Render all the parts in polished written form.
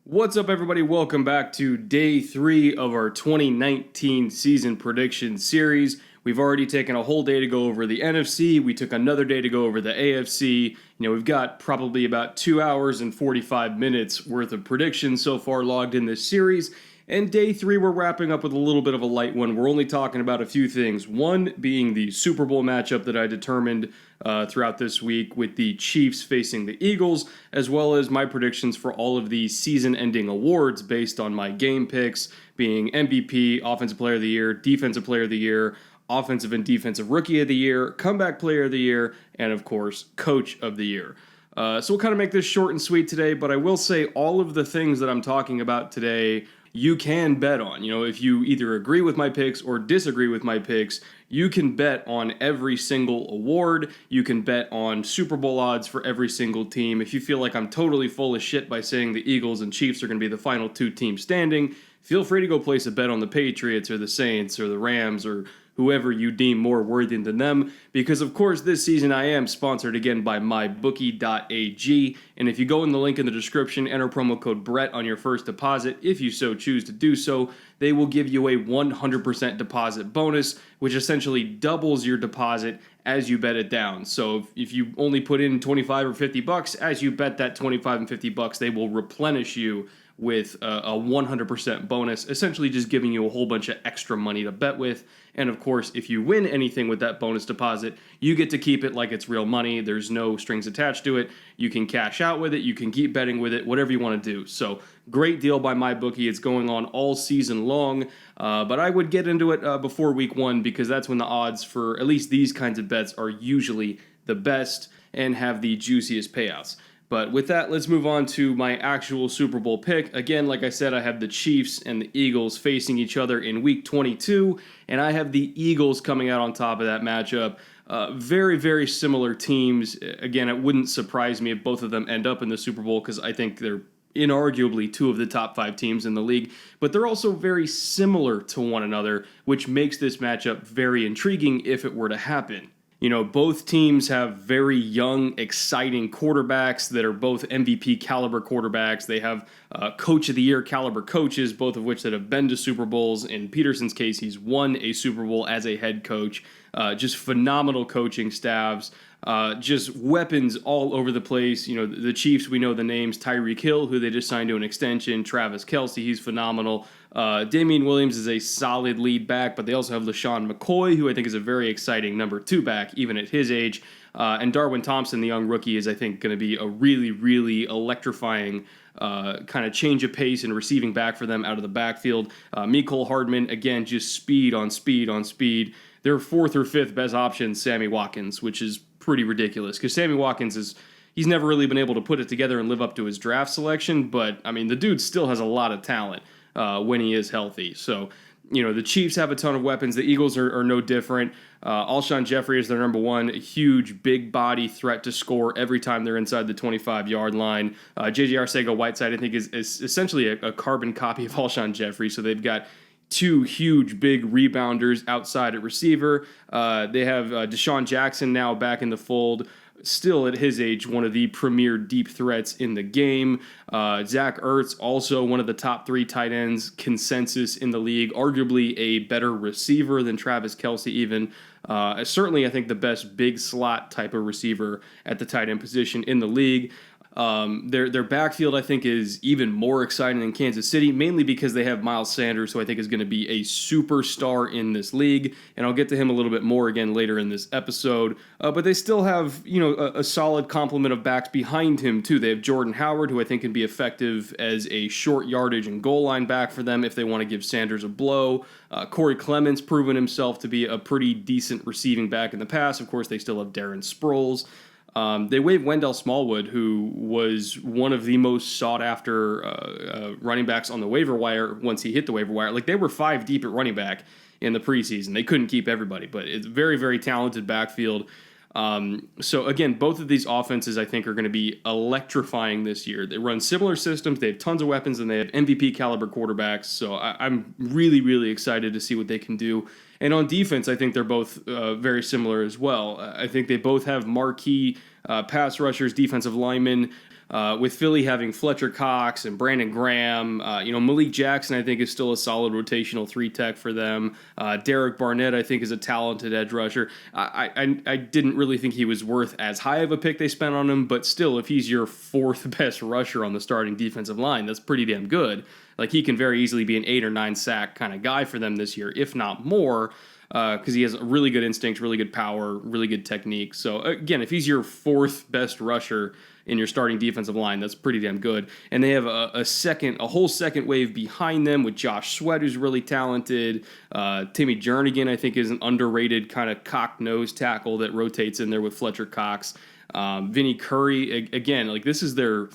What's up, everybody? Welcome back to day 3 of our 2019 season prediction series. We've already taken a whole day to go over the NFC. We took another day to go over the AFC. We've got probably about 2 hours and 45 minutes worth of predictions so far logged in this series. And day 3, we're wrapping up with a little bit of a light one. We're only talking about a few things. One being the Super Bowl matchup that I determined throughout this week with the Chiefs facing the Eagles, as well as my predictions for all of the season-ending awards based on my game picks, being MVP, Offensive Player of the Year, Defensive Player of the Year, Offensive and Defensive Rookie of the Year, Comeback Player of the Year, and of course, Coach of the Year. So we'll kind of make this short and sweet today, but I will say all of the things that I'm talking about today you can bet on. If you either agree with my picks or disagree with my picks, you can bet on every single award. You can bet on Super Bowl odds for every single team. If you feel like I'm totally full of shit by saying the Eagles and Chiefs are going to be the final two teams standing, feel free to go place a bet on the Patriots or the Saints or the Rams or whoever you deem more worthy than them, because of course this season I am sponsored again by mybookie.ag, and if you go in the link in the description, enter promo code Brett on your first deposit, if you so choose to do so, they will give you a 100% deposit bonus, which essentially doubles your deposit as you bet it down. So if you only put in 25 or 50 bucks, as you bet that 25 and 50 bucks, they will replenish you with a 100% bonus, essentially just giving you a whole bunch of extra money to bet with. And of course, if you win anything with that bonus deposit, you get to keep it like it's real money. There's no strings attached to it. You can cash out with it. You can keep betting with it, whatever you want to do. So great deal by MyBookie. It's going on all season long. But I would get into it before week 1 because that's when the odds for at least these kinds of bets are usually the best and have the juiciest payouts. But with that, let's move on to my actual Super Bowl pick. Again, like I said, I have the Chiefs and the Eagles facing each other in Week 22, and I have the Eagles coming out on top of that matchup. Very, very similar teams. Again, it wouldn't surprise me if both of them end up in the Super Bowl because I think they're inarguably 2 of the top 5 teams in the league, but they're also very similar to one another, which makes this matchup very intriguing if it were to happen. Both teams have very young, exciting quarterbacks that are both MVP caliber quarterbacks. They have Coach of the Year caliber coaches, both of which that have been to Super Bowls. In Peterson's case, he's won a Super Bowl as a head coach. Just phenomenal coaching staffs. Just weapons all over the place. The Chiefs, we know the names. Tyreek Hill, who they just signed to an extension. Travis Kelce, he's phenomenal. Damian Williams is a solid lead back, but they also have LaShawn McCoy, who I think is a very exciting number 2 back, even at his age. And Darwin Thompson, the young rookie, is, I think, going to be a really, really electrifying kind of change of pace and receiving back for them out of the backfield. Mecole Hardman, again, just speed on speed on speed. Their 4th or 5th best option, Sammy Watkins, which is pretty ridiculous because Sammy Watkins he's never really been able to put it together and live up to his draft selection, but I mean the dude still has a lot of talent when he is healthy. So the Chiefs have a ton of weapons. The Eagles are no different. Alshon Jeffrey is their number 1, a huge big body threat to score every time they're inside the 25-yard line. J.J. Arcega-Whiteside I think is essentially a carbon copy of Alshon Jeffrey, so they've got 2 huge, big rebounders outside at receiver. They have Deshaun Jackson now back in the fold. Still at his age, one of the premier deep threats in the game. Zach Ertz, also one of the top 3 tight ends consensus in the league. Arguably a better receiver than Travis Kelce even. Certainly, I think the best big slot type of receiver at the tight end position in the league. Their backfield, I think, is even more exciting than Kansas City, mainly because they have Miles Sanders, who I think is going to be a superstar in this league, and I'll get to him a little bit more again later in this episode. But they still have, a solid complement of backs behind him, too. They have Jordan Howard, who I think can be effective as a short yardage and goal line back for them if they want to give Sanders a blow. Corey Clement's proven himself to be a pretty decent receiving back in the past. Of course, they still have Darren Sproles. They waived Wendell Smallwood, who was one of the most sought-after running backs on the waiver wire once he hit the waiver wire. Like, they were 5 deep at running back in the preseason. They couldn't keep everybody, but it's a very, very talented backfield. So, again, both of these offenses, I think, are going to be electrifying this year. They run similar systems. They have tons of weapons, and they have MVP-caliber quarterbacks. So I'm really, really excited to see what they can do. And on defense, I think they're both very similar as well. I think they both have marquee pass rushers, defensive linemen. with Philly having Fletcher Cox and Brandon Graham, Malik Jackson, I think, is still a solid rotational 3-tech for them. Derek Barnett, I think, is a talented edge rusher. I didn't really think he was worth as high of a pick they spent on him, but still, if he's your 4th best rusher on the starting defensive line, that's pretty damn good. Like, he can very easily be an 8 or 9 sack kind of guy for them this year, if not more, because he has really good instincts, really good power, really good technique. So, again, if he's your 4th best rusher in your starting defensive line, that's pretty damn good. And they have a whole second wave behind them with Josh Sweat, who's really talented. Timmy Jernigan, I think, is an underrated kind of cock-nosed tackle that rotates in there with Fletcher Cox. Vinny Curry, again, like, this is their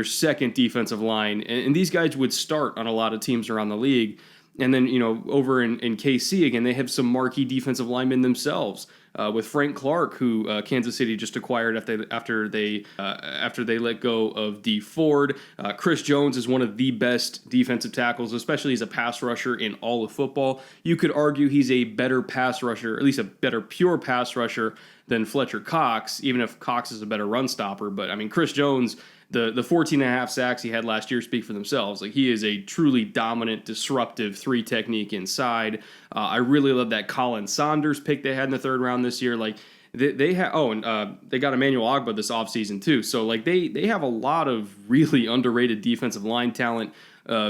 second defensive line, and these guys would start on a lot of teams around the league. And then, over in KC, again, they have some marquee defensive linemen themselves, with Frank Clark, who Kansas City just acquired after they let go of Dee Ford. Chris Jones is one of the best defensive tackles, especially as a pass rusher in all of football. You could argue he's a better pass rusher, at least a better pure pass rusher than Fletcher Cox, even if Cox is a better run stopper. But, I mean, Chris Jones, the 14 and a half sacks he had last year speak for themselves. Like, he is a truly dominant, disruptive 3 technique inside. I really love that Colin Saunders pick they had in the 3rd round this year. Like, they got Emmanuel Ogbah this offseason too. So, like, they have a lot of really underrated defensive line talent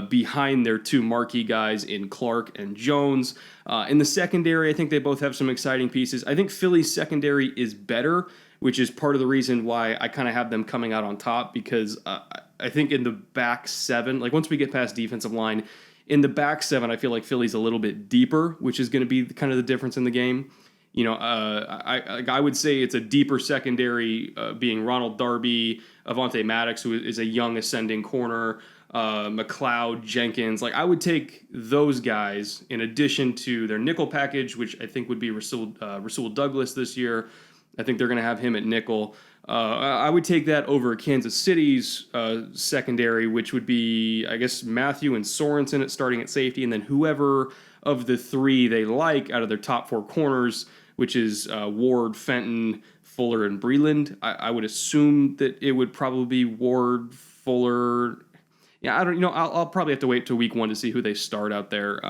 behind their 2 marquee guys in Clark and Jones. In the secondary, I think they both have some exciting pieces. I think Philly's secondary is better, which is part of the reason why I kind of have them coming out on top, because I think in the back 7, like, once we get past defensive line, in the back 7, I feel like Philly's a little bit deeper, which is going to be kind of the difference in the game. I would say it's a deeper secondary, being Ronald Darby, Avonte Maddox, who is a young ascending corner, McLeod, Jenkins. Like, I would take those guys in addition to their nickel package, which I think would be Rasul Douglas this year. I think they're going to have him at nickel. I would take that over Kansas City's secondary, which would be, I guess, Matthew and Sorensen starting at safety, and then whoever of the 3 they like out of their top 4 corners, which is Ward, Fenton, Fuller, and Breland. I would assume that it would probably be Ward, Fuller. Yeah, I don't. I'll probably have to wait till week 1 to see who they start out there.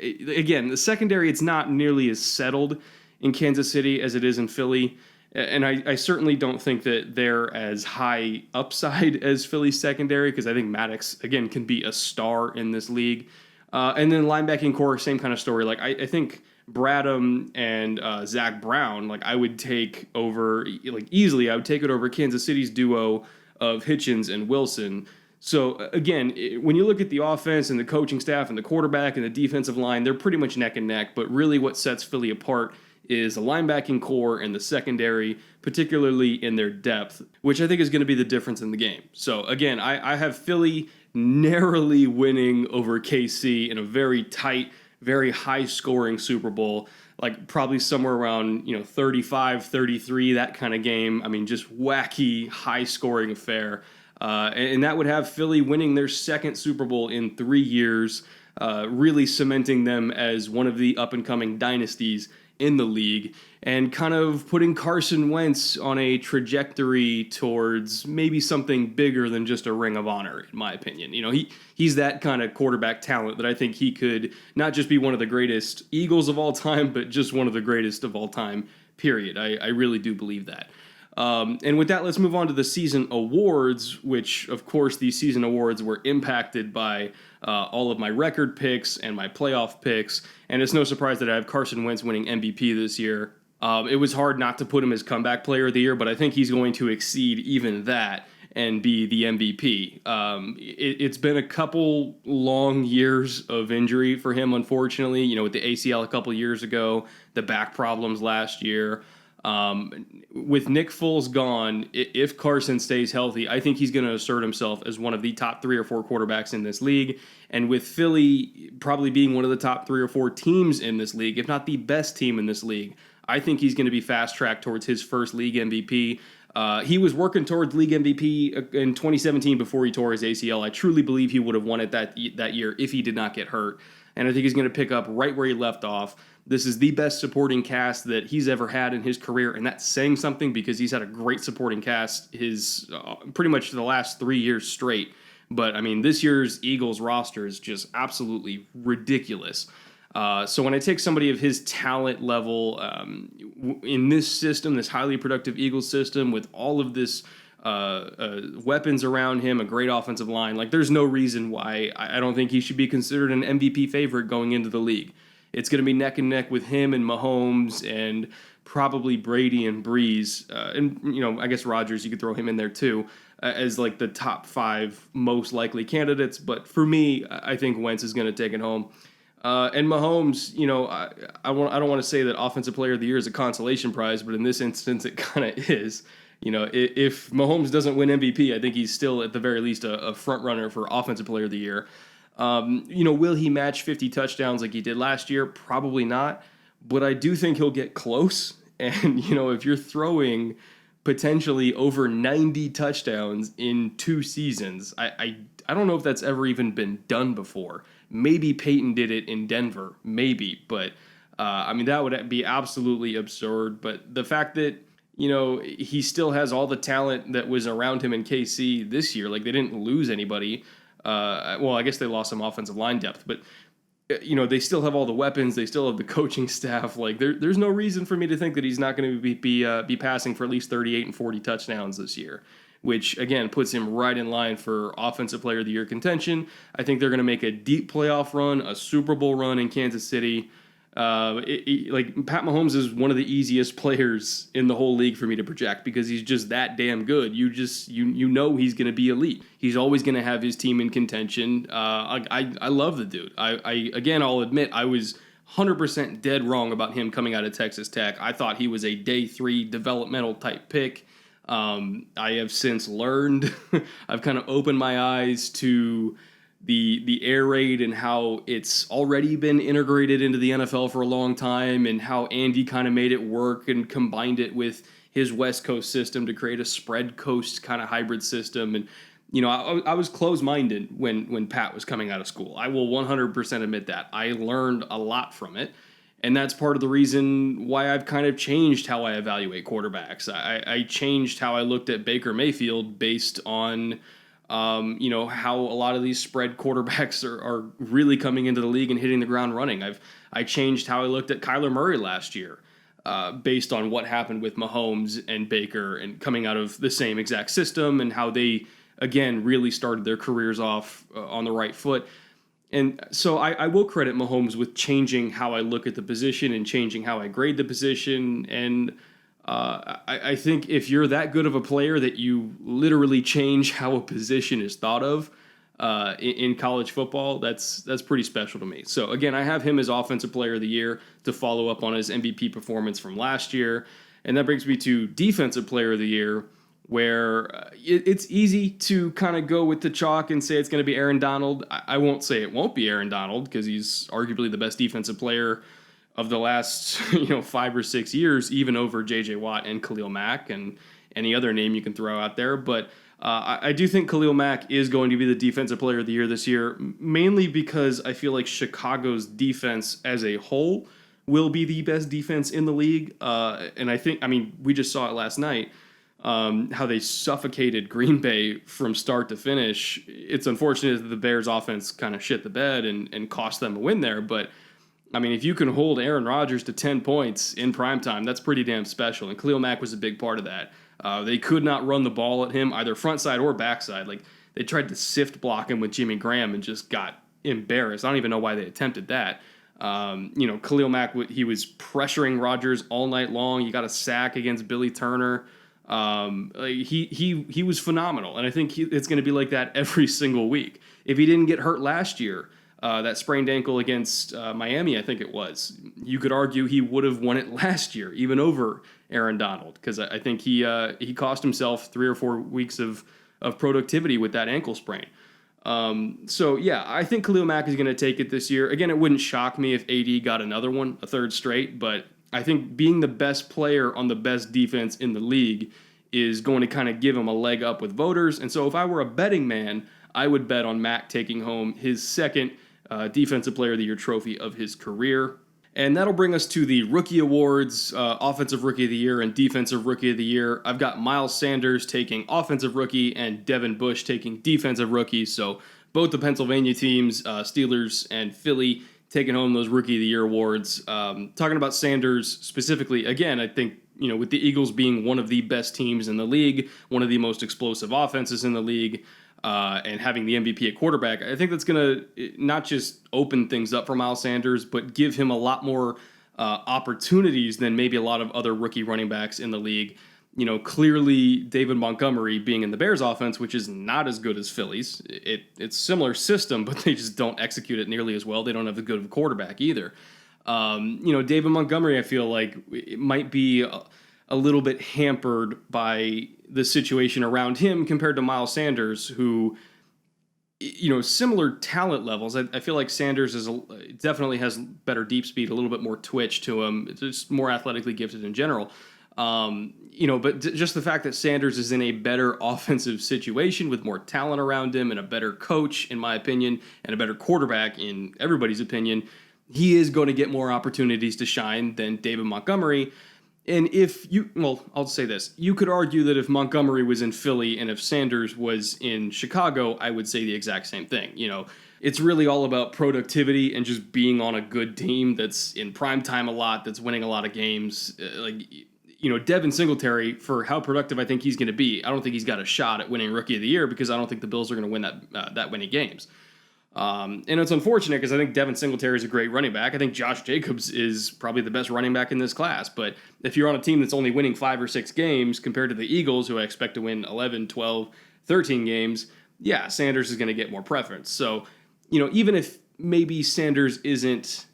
Again, the secondary, it's not nearly as settled in Kansas City as it is in Philly. And I certainly don't think that they're as high upside as Philly's secondary, because I think Maddox, again, can be a star in this league. And then linebacking core, same kind of story. Like, I think Bradham and Zach Brown, like, I would take over, like, easily, I would take it over Kansas City's duo of Hitchens and Wilson. So, again, when you look at the offense and the coaching staff and the quarterback and the defensive line, they're pretty much neck and neck. But really what sets Philly apart is the linebacking core and the secondary, particularly in their depth, which I think is going to be the difference in the game. So, again, I have Philly narrowly winning over KC in a very tight, very high-scoring Super Bowl, like probably somewhere around 35-33, that kind of game. I mean, just wacky, high-scoring affair. And that would have Philly winning their 2nd Super Bowl in 3 years, really cementing them as one of the up-and-coming dynasties in the league, and kind of putting Carson Wentz on a trajectory towards maybe something bigger than just a Ring of Honor, in my opinion. He's that kind of quarterback talent that I think he could not just be one of the greatest Eagles of all time, but just one of the greatest of all time, period. I really do believe that. And with that, let's move on to the season awards, which, of course, these season awards were impacted by all of my record picks and my playoff picks. And it's no surprise that I have Carson Wentz winning MVP this year. It was hard not to put him as comeback player of the year, but I think he's going to exceed even that and be the MVP. It's been a couple long years of injury for him, unfortunately, with the ACL a couple years ago, the back problems last year. With Nick Foles gone, if Carson stays healthy, I think he's going to assert himself as one of the top 3 or 4 quarterbacks in this league. And with Philly probably being one of the top 3 or 4 teams in this league, if not the best team in this league, I think he's going to be fast-tracked towards his first league MVP. He was working towards league MVP in 2017 before he tore his ACL. I truly believe he would have won it that year if he did not get hurt. And I think he's going to pick up right where he left off. This is the best supporting cast that he's ever had in his career, and that's saying something because he's had a great supporting cast his pretty much the last 3 years straight. But, I mean, this year's Eagles roster is just absolutely ridiculous. So when I take somebody of his talent level in this system, this highly productive Eagles system, with all of this weapons around him, a great offensive line, like there's no reason why I don't think he should be considered an MVP favorite going into the league. It's going to be neck and neck with him and Mahomes and probably Brady and Breeze. And, you know, I guess Rodgers, you could throw him in there too as like the top 5 most likely candidates. But for me, I think Wentz is going to take it home. And Mahomes, you know, I don't want to say that Offensive Player of the Year is a consolation prize, but in this instance, it kind of is. You know, if Mahomes doesn't win MVP, I think he's still at the very least a front runner for Offensive Player of the Year. You know, will he match 50 touchdowns like he did last year? Probably not, but I do think he'll get close. And, you know, if you're throwing potentially over 90 touchdowns in 2 seasons, I don't know if that's ever even been done before. Maybe Peyton did it in Denver, maybe, but I mean, that would be absolutely absurd. But the fact that, you know, he still has all the talent that was around him in KC this year, like they didn't lose anybody. Well, I guess they lost some offensive line depth, but, you know, they still have all the weapons. They still have the coaching staff. Like there's no reason for me to think that he's not going to be passing for at least 38 and 40 touchdowns this year, which, again, puts him right in line for Offensive Player of the Year contention. I think they're going to make a deep playoff run, a Super Bowl run in Kansas City. Like Pat Mahomes is one of the easiest players in the whole league for me to project because he's just that damn good. You know he's going to be elite. He's always going to have his team in contention. I love the dude. I'll admit I was 100% dead wrong about him coming out of Texas Tech. I thought he was a day 3 developmental type pick. I have since learned. I've kind of opened my eyes to the air raid and how it's already been integrated into the NFL for a long time, and how Andy kind of made it work and combined it with his West Coast system to create a spread coast kind of hybrid system. And, you know, I was closed-minded when Pat was coming out of school. I will 100% admit that. I learned a lot from it. And that's part of the reason why I've kind of changed how I evaluate quarterbacks. I changed how I looked at Baker Mayfield based on, you know, how a lot of these spread quarterbacks are really coming into the league and hitting the ground running. I changed how I looked at Kyler Murray last year based on what happened with Mahomes and Baker and coming out of the same exact system and how they, again, really started their careers off on the right foot. And so I will credit Mahomes with changing how I look at the position and changing how I grade the position. And I think if you're that good of a player that you literally change how a position is thought of in college football, that's pretty special to me. So, again, I have him as Offensive Player of the Year to follow up on his MVP performance from last year. And that brings me to Defensive Player of the Year, where it's easy to kind of go with the chalk and say it's going to be Aaron Donald. I won't say it won't be Aaron Donald because he's arguably the best defensive player of the last 5 or 6 years, even over J.J. Watt and Khalil Mack and any other name you can throw out there. But I do think Khalil Mack is going to be the Defensive Player of the Year this year, mainly because I feel like Chicago's defense as a whole will be the best defense in the league. And I mean, we just saw it last night. How they suffocated Green Bay from start to finish. It's unfortunate that the Bears offense kind of shit the bed and cost them a win there. But, I mean, if you can hold Aaron Rodgers to 10 points in primetime, that's pretty damn special. And Khalil Mack was a big part of that. They could not run the ball at him, either front side or backside. Like, they tried to sift block him with Jimmy Graham and just got embarrassed. I don't even know why they attempted that. Khalil Mack, he was pressuring Rodgers all night long. He got a sack against Billy Turner. He was phenomenal, and I think it's going to be like that every single week. If he didn't get hurt last year, that sprained ankle against Miami, I think it was, you could argue he would have won it last year, even over Aaron Donald, because I think he cost himself 3 or 4 weeks of productivity with that ankle sprain. So yeah, I think Khalil Mack is going to take it this year. Again, it wouldn't shock me if AD got another one, a third straight, but I think being the best player on the best defense in the league is going to kind of give him a leg up with voters. And so if I were a betting man, I would bet on Mack taking home his second Defensive Player of the Year trophy of his career. And that'll bring us to the rookie awards, Offensive Rookie of the Year and Defensive Rookie of the Year. I've got Miles Sanders taking Offensive Rookie and Devin Bush taking Defensive Rookie. So both the Pennsylvania teams, Steelers and Philly, taking home those Rookie of the Year awards. Talking about Sanders specifically, again, I think, with the Eagles being one of the best teams in the league, one of the most explosive offenses in the league, and having the MVP at quarterback, I think that's going to not just open things up for Miles Sanders, but give him a lot more opportunities than maybe a lot of other rookie running backs in the league. Clearly David Montgomery being in the Bears offense, which is not as good as Philly's. It's similar system, but they just don't execute it nearly as well. They don't have as good of a quarterback either. David Montgomery, I feel like it might be a little bit hampered by the situation around him compared to Miles Sanders, who, similar talent levels. I feel like Sanders definitely has better deep speed, a little bit more twitch to him. It's just more athletically gifted in general. But just the fact that Sanders is in a better offensive situation with more talent around him and a better coach, in my opinion, and a better quarterback in everybody's opinion, he is going to get more opportunities to shine than David Montgomery. And I'll say this. You could argue that if Montgomery was in Philly and if Sanders was in Chicago, I would say the exact same thing. It's really all about productivity and just being on a good team that's in prime time a lot, that's winning a lot of games. Devin Singletary, for how productive I think he's going to be, I don't think he's got a shot at winning Rookie of the Year because I don't think the Bills are going to win that many games. And it's unfortunate because I think Devin Singletary is a great running back. I think Josh Jacobs is probably the best running back in this class. But if you're on a team that's only winning 5 or 6 games compared to the Eagles, who I expect to win 11, 12, 13 games, yeah, Sanders is going to get more preference. So, even if maybe Sanders isn't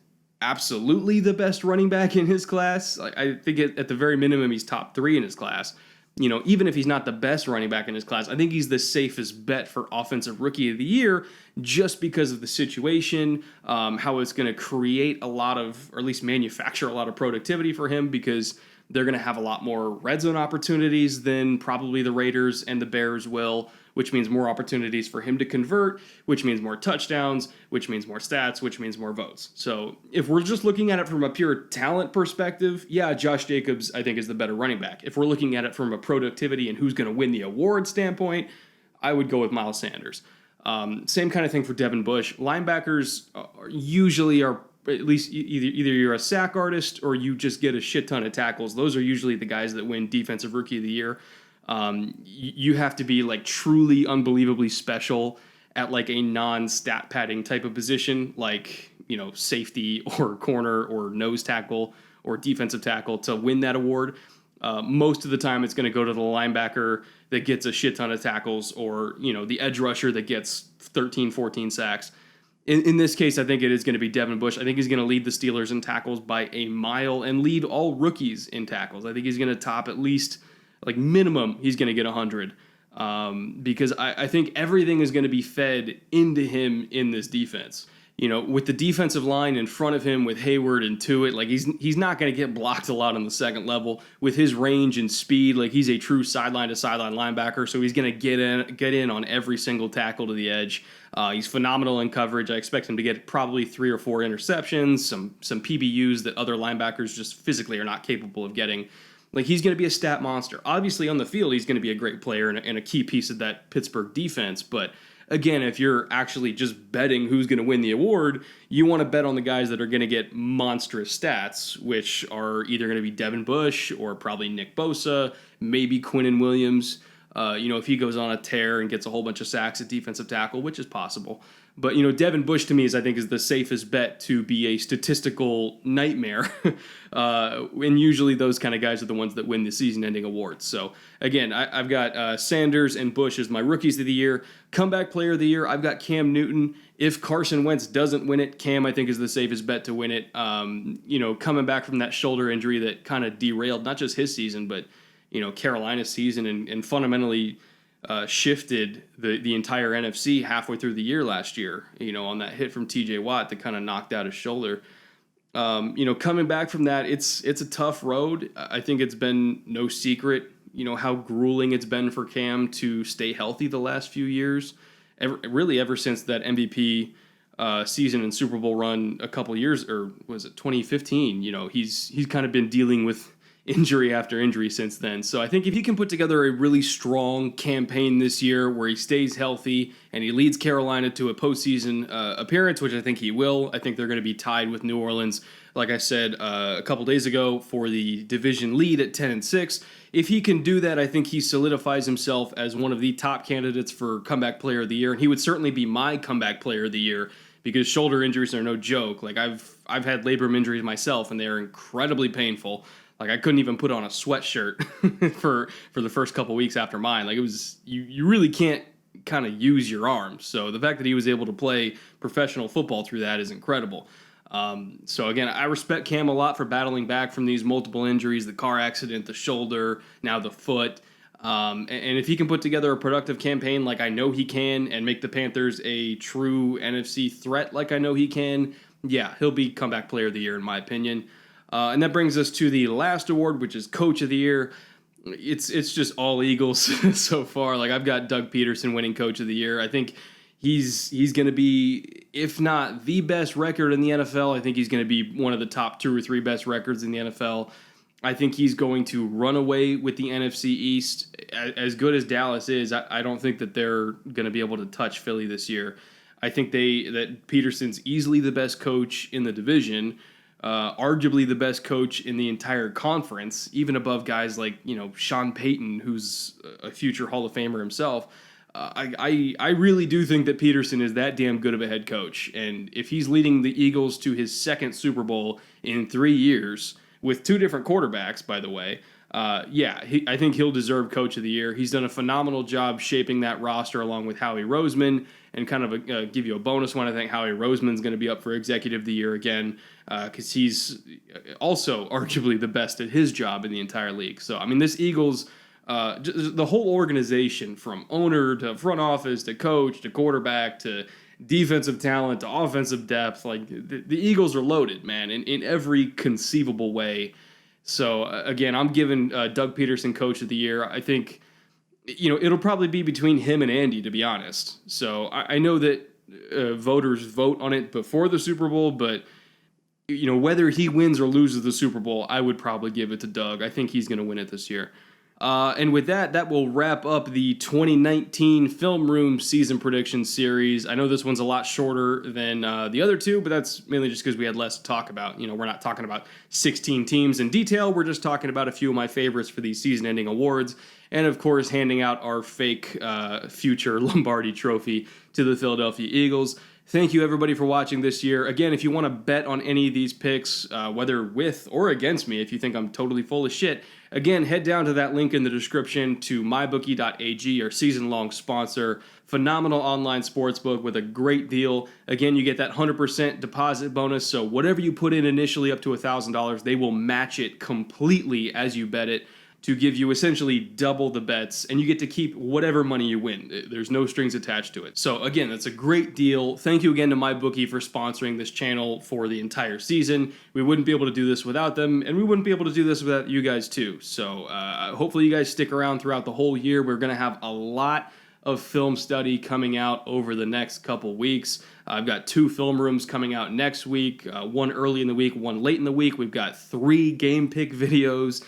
absolutely the best running back in his class, I think at the very minimum he's top 3 in his class. Even if he's not the best running back in his class, I think he's the safest bet for Offensive Rookie of the Year just because of the situation, how it's going to create a lot of, or at least manufacture a lot of productivity for him because they're going to have a lot more red zone opportunities than probably the Raiders and the Bears will, which means more opportunities for him to convert, which means more touchdowns, which means more stats, which means more votes. So if we're just looking at it from a pure talent perspective, yeah, Josh Jacobs, I think, is the better running back. If we're looking at it from a productivity and who's going to win the award standpoint, I would go with Miles Sanders. Same kind of thing for Devin Bush. Linebackers usually are at least either you're a sack artist or you just get a shit ton of tackles. Those are usually the guys that win Defensive Rookie of the Year. You have to be like truly unbelievably special at like a non-stat padding type of position, like, safety or corner or nose tackle or defensive tackle to win that award. Most of the time it's going to go to the linebacker that gets a shit ton of tackles or, the edge rusher that gets 13, 14 sacks. In this case, I think it is going to be Devin Bush. I think he's going to lead the Steelers in tackles by a mile and lead all rookies in tackles. I think he's going to top at least, like minimum, he's going to get 100 because I think everything is going to be fed into him in this defense. With the defensive line in front of him with Hayward and Tuitt, like he's not going to get blocked a lot on the second level. With his range and speed, like he's a true sideline to sideline linebacker, so he's going to get in on every single tackle to the edge. He's phenomenal in coverage. I expect him to get probably 3 or 4 interceptions, some PBUs that other linebackers just physically are not capable of getting. Like, he's going to be a stat monster. Obviously, on the field, he's going to be a great player and a key piece of that Pittsburgh defense. But, again, if you're actually just betting who's going to win the award, you want to bet on the guys that are going to get monstrous stats, which are either going to be Devin Bush or probably Nick Bosa, maybe Quinnen Williams. If he goes on a tear and gets a whole bunch of sacks at defensive tackle, which is possible. But, Devin Bush to me is the safest bet to be a statistical nightmare. And usually those kind of guys are the ones that win the season-ending awards. So, again, I've got Sanders and Bush as my rookies of the year. Comeback player of the year, I've got Cam Newton. If Carson Wentz doesn't win it, Cam, I think, is the safest bet to win it. Coming back from that shoulder injury that kind of derailed not just his season, but, Carolina's season and fundamentally shifted the entire NFC halfway through the year last year, on that hit from TJ Watt that kind of knocked out his shoulder. Coming back from that, it's a tough road. I think it's been no secret, how grueling it's been for Cam to stay healthy the last few years, ever since that MVP season and Super Bowl run a couple years, or was it 2015? He's kind of been dealing with injury after injury since then. So I think if he can put together a really strong campaign this year where he stays healthy and he leads Carolina to a postseason appearance, which I think he will, I think they're going to be tied with New Orleans, like I said a couple days ago, for the division lead at 10-6. If he can do that, I think he solidifies himself as one of the top candidates for comeback player of the year, and he would certainly be my comeback player of the year because shoulder injuries are no joke. Like I've had labrum injuries myself, and they are incredibly painful. Like I couldn't even put on a sweatshirt for the first couple weeks after mine. Like it was, you really can't kind of use your arms. So the fact that he was able to play professional football through that is incredible. So again, I respect Cam a lot for battling back from these multiple injuries, the car accident, the shoulder, now the foot. And if he can put together a productive campaign like I know he can and make the Panthers a true NFC threat like I know he can, yeah, he'll be comeback player of the year in my opinion. And that brings us to the last award, which is Coach of the Year. It's just all Eagles so far. Like I've got Doug Peterson winning Coach of the Year. I think he's going to be, if not the best record in the NFL, I think he's going to be one of the top 2 or 3 best records in the NFL. I think he's going to run away with the NFC East. As good as Dallas is, I don't think that they're going to be able to touch Philly this year. I think that Peterson's easily the best coach in the division. Arguably the best coach in the entire conference, even above guys like, Sean Payton, who's a future Hall of Famer himself. I really do think that Peterson is that damn good of a head coach. And if he's leading the Eagles to his second Super Bowl in 3 years, with 2 different quarterbacks, by the way, I think he'll deserve Coach of the Year. He's done a phenomenal job shaping that roster along with Howie Roseman, and kind of give you a bonus one. I think Howie Roseman's going to be up for Executive of the Year again because he's also arguably the best at his job in the entire league. So, I mean, this Eagles, the whole organization from owner to front office to coach to quarterback to defensive talent to offensive depth, like the Eagles are loaded, man, in every conceivable way. So, again, I'm giving Doug Peterson Coach of the Year. I think, it'll probably be between him and Andy, to be honest. So I know that voters vote on it before the Super Bowl, but, whether he wins or loses the Super Bowl, I would probably give it to Doug. I think he's going to win it this year. And with that will wrap up the 2019 Film Room Season Prediction Series. I know this one's a lot shorter than the other 2, but that's mainly just because we had less to talk about. We're not talking about 16 teams in detail. We're just talking about a few of my favorites for these season-ending awards. And, of course, handing out our fake future Lombardi trophy to the Philadelphia Eagles. Thank you, everybody, for watching this year. Again, if you want to bet on any of these picks, whether with or against me, if you think I'm totally full of shit, again, head down to that link in the description to mybookie.ag, our season-long sponsor. Phenomenal online sportsbook with a great deal. Again, you get that 100% deposit bonus, so whatever you put in initially up to $1,000, they will match it completely as you bet it, to give you essentially double the bets, and you get to keep whatever money you win. There's no strings attached to it. So again, that's a great deal. Thank you again to MyBookie for sponsoring this channel for the entire season. We wouldn't be able to do this without them, and we wouldn't be able to do this without you guys too. So hopefully you guys stick around throughout the whole year. We're going to have a lot of film study coming out over the next couple weeks. I've got 2 film rooms coming out next week, one early in the week, one late in the week. We've got 3 game pick videos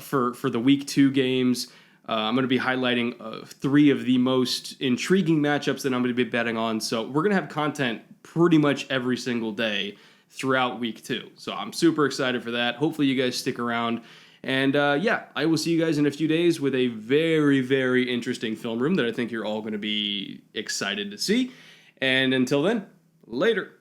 for the week 2 games. I'm going to be highlighting 3 of the most intriguing matchups that I'm going to be betting on. So we're going to have content pretty much every single day throughout week 2. So I'm super excited for that. Hopefully you guys stick around. And I will see you guys in a few days with a very, very interesting film room that I think you're all going to be excited to see. And until then, later.